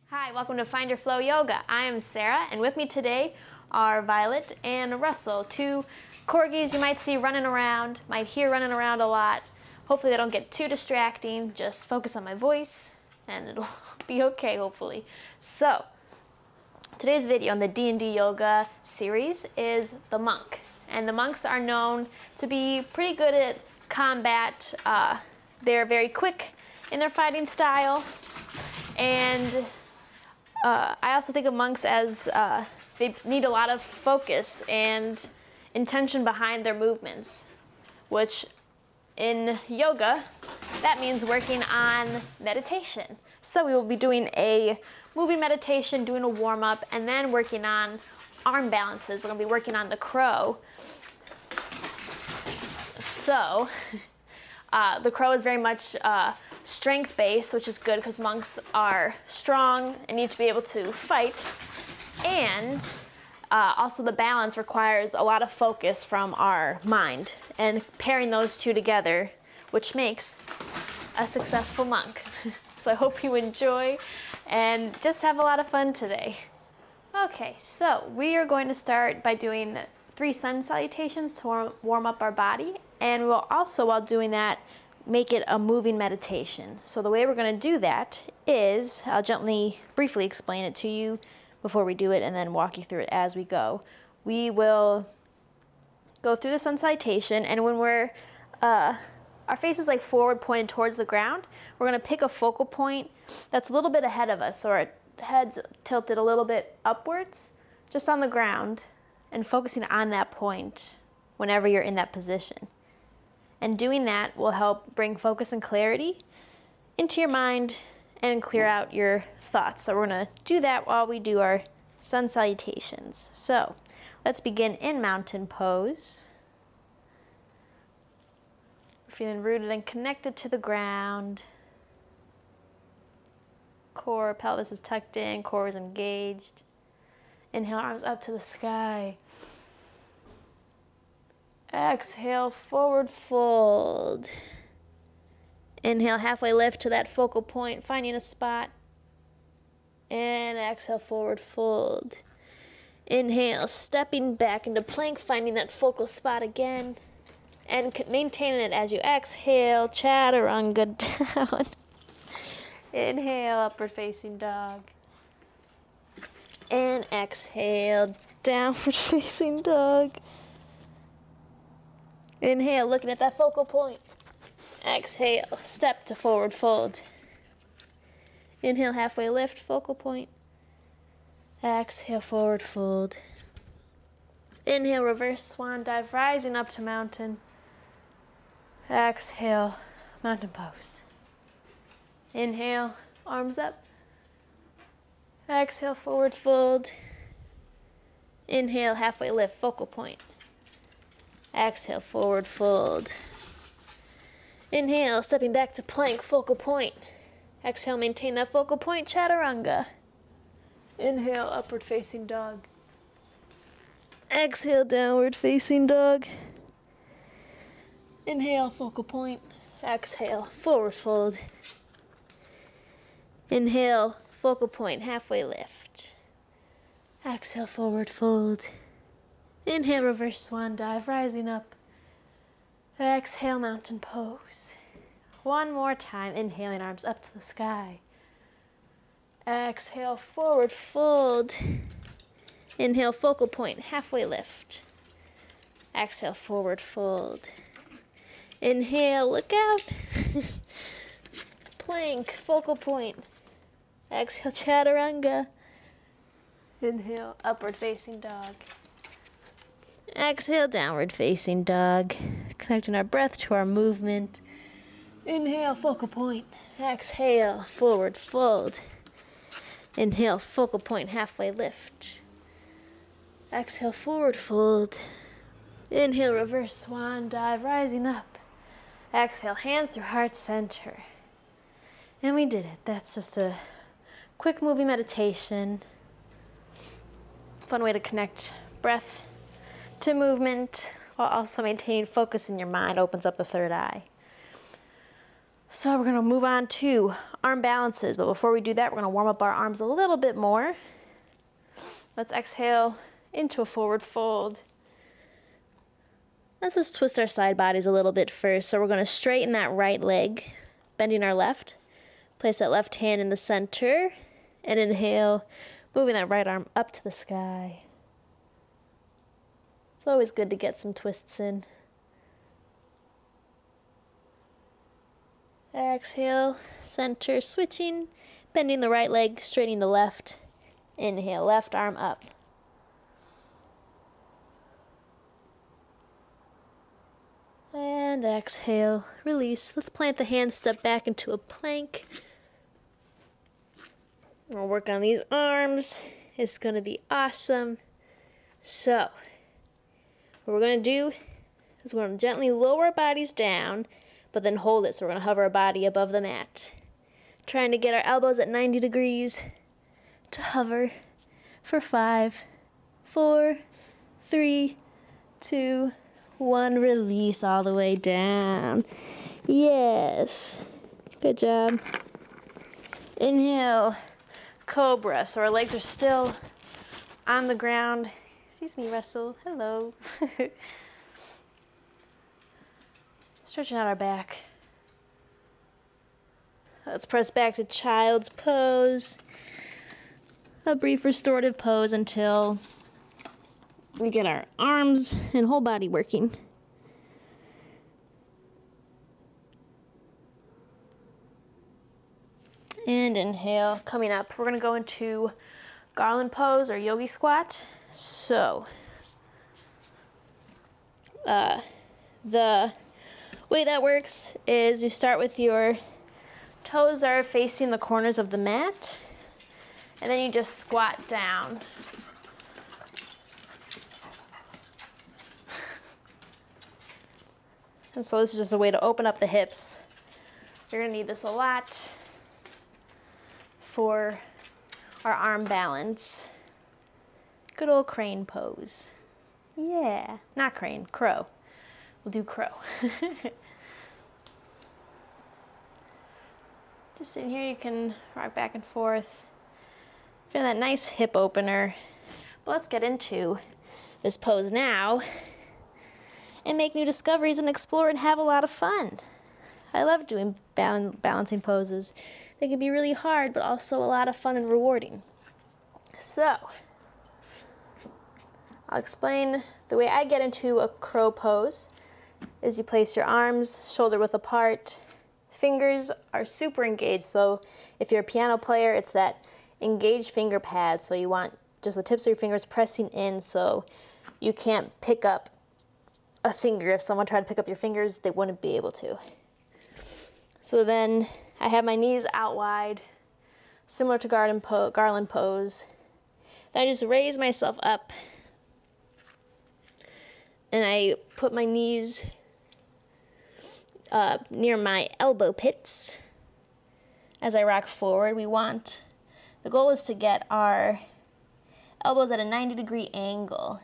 Hi, welcome to Find Your Flow Yoga. I am Sarah, and with me today are Violet and Russell, two corgis you might see running around, might hear running around a lot. Hopefully they don't get too distracting. Just focus on my voice, and it'll be okay, hopefully. So, today's video in the D&D yoga series is the monk. And the monks are known to be pretty good at combat. They're very quick in their fighting style. And I also think of monks as they need a lot of focus and intention behind their movements, which in yoga, that means working on meditation. So we will be doing a moving meditation, doing a warm-up, and then working on arm balances. We're going to be working on the crow. So the crow is very much strength-based, which is good because monks are strong and need to be able to fight. And also the balance requires a lot of focus from our mind, and pairing those two together, which makes a successful monk. So I hope you enjoy and just have a lot of fun today. Okay, so we are going to start by doing 3 sun salutations to warm up our body, and we'll also, while doing that, make it a moving meditation. So the way we're going to do that is, I'll briefly explain it to you before we do it and then walk you through it as we go. We will go through the sun salutation, and when we're, our face is like forward pointed towards the ground, we're going to pick a focal point that's a little bit ahead of us, so our head's tilted a little bit upwards, just on the ground, and focusing on that point whenever you're in that position. And doing that will help bring focus and clarity into your mind and clear out your thoughts. So we're going to do that while we do our sun salutations. So let's begin in mountain pose. We're feeling rooted and connected to the ground. Core, pelvis is tucked in, core is engaged. Inhale, arms up to the sky. Exhale, forward fold. Inhale, halfway lift to that focal point, finding a spot. And exhale, forward fold. Inhale, stepping back into plank, finding that focal spot again. And maintaining it as you exhale, chaturanga down. Inhale, upward facing dog. And exhale, downward facing dog. Inhale, looking at that focal point. Exhale, step to forward fold. Inhale, halfway lift, focal point. Exhale, forward fold. Inhale, reverse swan dive, rising up to mountain. Exhale, mountain pose. Inhale, arms up. Exhale, forward fold. Inhale, halfway lift, focal point. Exhale, forward fold. Inhale, stepping back to plank, focal point. Exhale, maintain that focal point, chaturanga. Inhale, upward facing dog. Exhale, downward facing dog. Inhale, focal point. Exhale, forward fold. Inhale, focal point, halfway lift. Exhale, forward fold. Inhale, reverse swan dive, rising up. Exhale, mountain pose. One more time, inhaling, arms up to the sky. Exhale, forward fold. Inhale, focal point, halfway lift. Exhale, forward fold. Inhale, look out. Plank, focal point. Exhale, chaturanga. Inhale, upward facing dog. Exhale, downward facing dog. Connecting our breath to our movement. Inhale, focal point. Exhale, forward fold. Inhale, focal point, halfway lift. Exhale, forward fold. Inhale, reverse swan dive, rising up. Exhale, hands through heart center. And we did it. That's just a quick moving meditation. Fun way to connect breath to movement while also maintaining focus in your mind. Opens up the third eye. So we're gonna move on to arm balances, but before we do that, we're gonna warm up our arms a little bit more. Let's exhale into a forward fold. Let's just twist our side bodies a little bit first. So we're gonna straighten that right leg, bending our left. Place that left hand in the center, and inhale, moving that right arm up to the sky. It's always good to get some twists in. Exhale, center, switching, bending the right leg, straightening the left. Inhale, left arm up. And exhale, release. Let's plant the hands, step back into a plank. We'll work on these arms. It's going to be awesome. So, what we're going to do is we're going to gently lower our bodies down, but then hold it. So we're going to hover our body above the mat. Trying to get our elbows at 90 degrees to hover for 5, 4, 3, 2, 1. Release all the way down. Yes. Good job. Inhale, cobra. So our legs are still on the ground. Excuse me, Russell. Hello. Stretching out our back. Let's press back to child's pose. A brief restorative pose until we get our arms and whole body working. And inhale, coming up. We're gonna go into garland pose or yogi squat. So, the way that works is you start with your toes are facing the corners of the mat, and then you just squat down. And so this is just a way to open up the hips. You're gonna need this a lot for our arm balance. Good old crane pose. Yeah, not crane, crow. We'll do crow. Just in here, you can rock back and forth. Feel that nice hip opener. But let's get into this pose now and make new discoveries and explore and have a lot of fun. I love doing balancing poses. They can be really hard, but also a lot of fun and rewarding. So, I'll explain the way I get into a crow pose is you place your arms shoulder width apart. Fingers are super engaged, so if you're a piano player, it's that engaged finger pad, so you want just the tips of your fingers pressing in so you can't pick up a finger. If someone tried to pick up your fingers, they wouldn't be able to. So then I have my knees out wide, similar to garland pose. Then I just raise myself up and I put my knees near my elbow pits as I rock forward. The goal is to get our elbows at a 90-degree angle.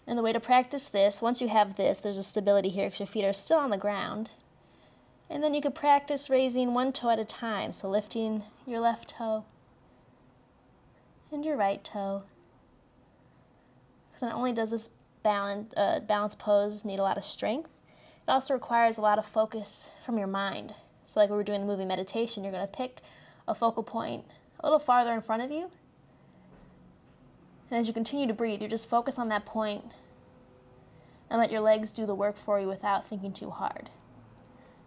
And the way to practice this, once you have this, there's a stability here because your feet are still on the ground. And then you could practice raising one toe at a time. So lifting your left toe and your right toe. Because not only does this balance pose need a lot of strength, it also requires a lot of focus from your mind. So like when we're doing the movie meditation, you're going to pick a focal point a little farther in front of you. And as you continue to breathe, you just focus on that point and let your legs do the work for you without thinking too hard.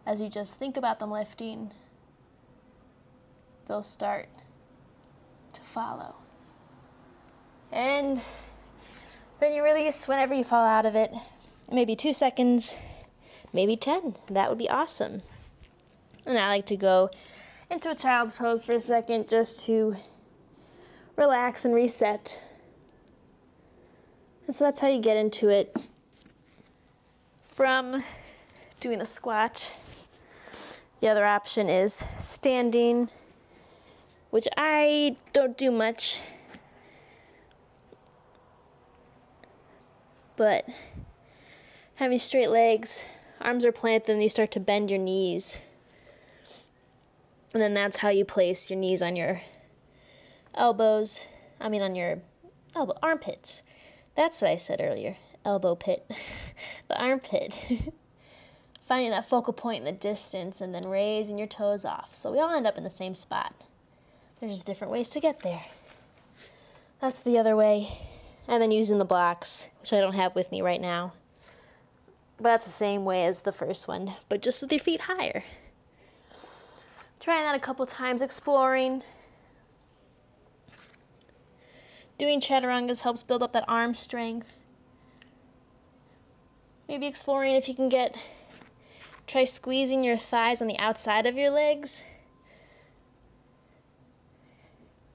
As you just think about them lifting, they'll start to follow. And then you release whenever you fall out of it. Maybe 2 seconds, maybe 10. That would be awesome. And I like to go into a child's pose for a second just to relax and reset. And so that's how you get into it. From doing a squat, the other option is standing, which I don't do much. But having straight legs, arms are planted, and you start to bend your knees And then that's how you place your knees on your elbows. I mean on your armpits. That's what I said earlier. Elbow pit. The armpit. Finding that focal point in the distance and then raising your toes off. So we all end up in the same spot. There's just different ways to get there. That's the other way. And then using the blocks, which I don't have with me right now. But that's the same way as the first one, but just with your feet higher. Trying that a couple times, exploring. Doing chaturangas helps build up that arm strength. Maybe exploring if you can try squeezing your thighs on the outside of your legs.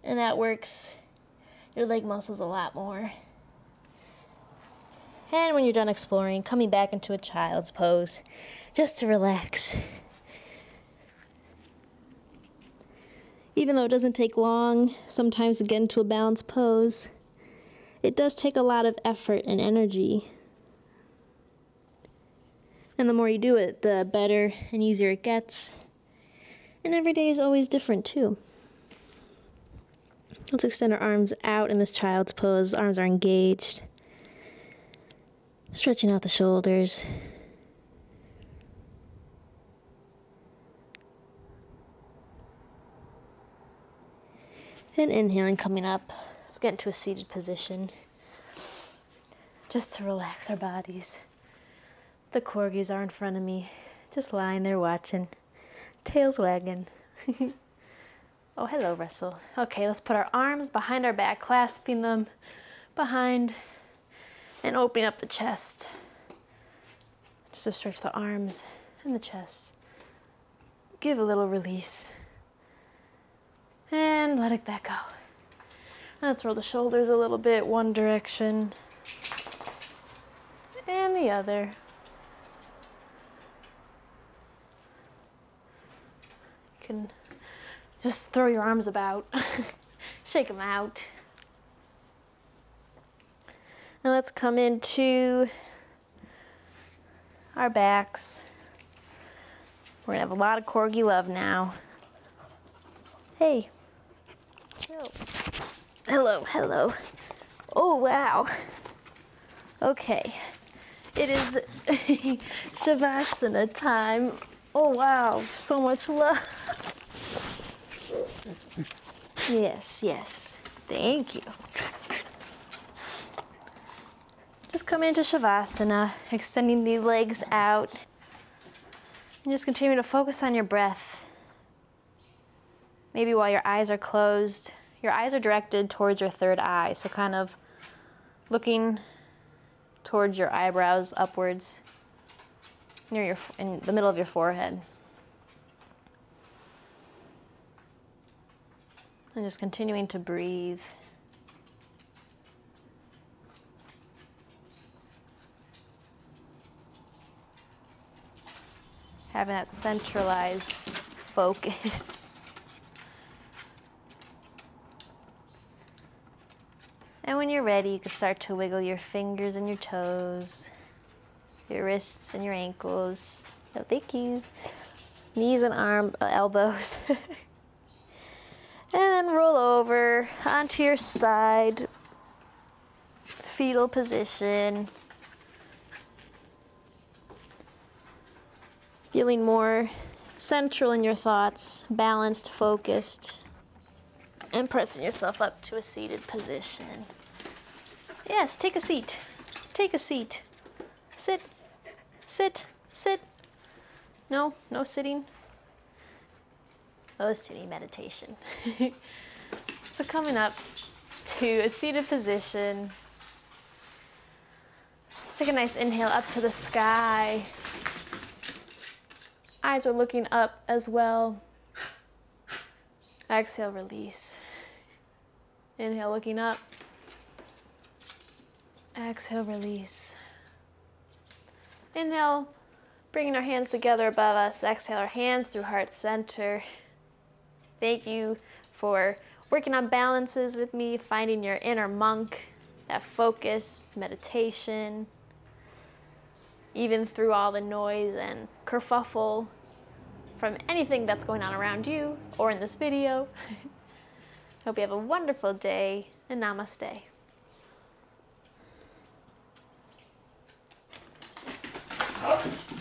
And that works your leg muscles a lot more. And when you're done exploring, coming back into a child's pose, just to relax. Even though it doesn't take long sometimes to get into a balanced pose, it does take a lot of effort and energy. And the more you do it, the better and easier it gets. And every day is always different too. Let's extend our arms out in this child's pose. Arms are engaged. Stretching out the shoulders. And inhaling, coming up. Let's get into a seated position. Just to relax our bodies. The corgis are in front of me. Just lying there watching. Tails wagging. Oh, hello, Russell. Okay, let's put our arms behind our back, clasping them behind. And opening up the chest. Just to stretch the arms and the chest. Give a little release. And let it that go. Let's roll the shoulders a little bit, one direction. And the other. You can just throw your arms about. Shake them out. Now let's come into our backs. We're gonna have a lot of corgi love now. Hey. Hello, hello. Oh, wow. Okay. It is Shavasana time. Oh, wow. So much love. Yes, yes. Thank you. Just come into Shavasana, extending the legs out. And just continue to focus on your breath. Maybe while your eyes are closed, your eyes are directed towards your third eye. So kind of looking towards your eyebrows upwards, in the middle of your forehead. And just continuing to breathe. Having that centralized focus. And when you're ready, you can start to wiggle your fingers and your toes, your wrists and your ankles. Oh, thank you. Knees and elbows. And then roll over onto your side, fetal position. Feeling more central in your thoughts, balanced, focused, and pressing yourself up to a seated position. Yes, take a seat. Take a seat. Sit, sit, sit. No, no sitting. Oh, sitting meditation. So coming up to a seated position. Take a nice inhale up to the sky. Eyes are looking up as well. Exhale, release. Inhale, looking up. Exhale, release. Inhale, bringing our hands together above us. Exhale, our hands through heart center. Thank you for working on balances with me, finding your inner monk, that focus, meditation, even through all the noise and kerfuffle from anything that's going on around you or in this video. Hope you have a wonderful day, and namaste. Up.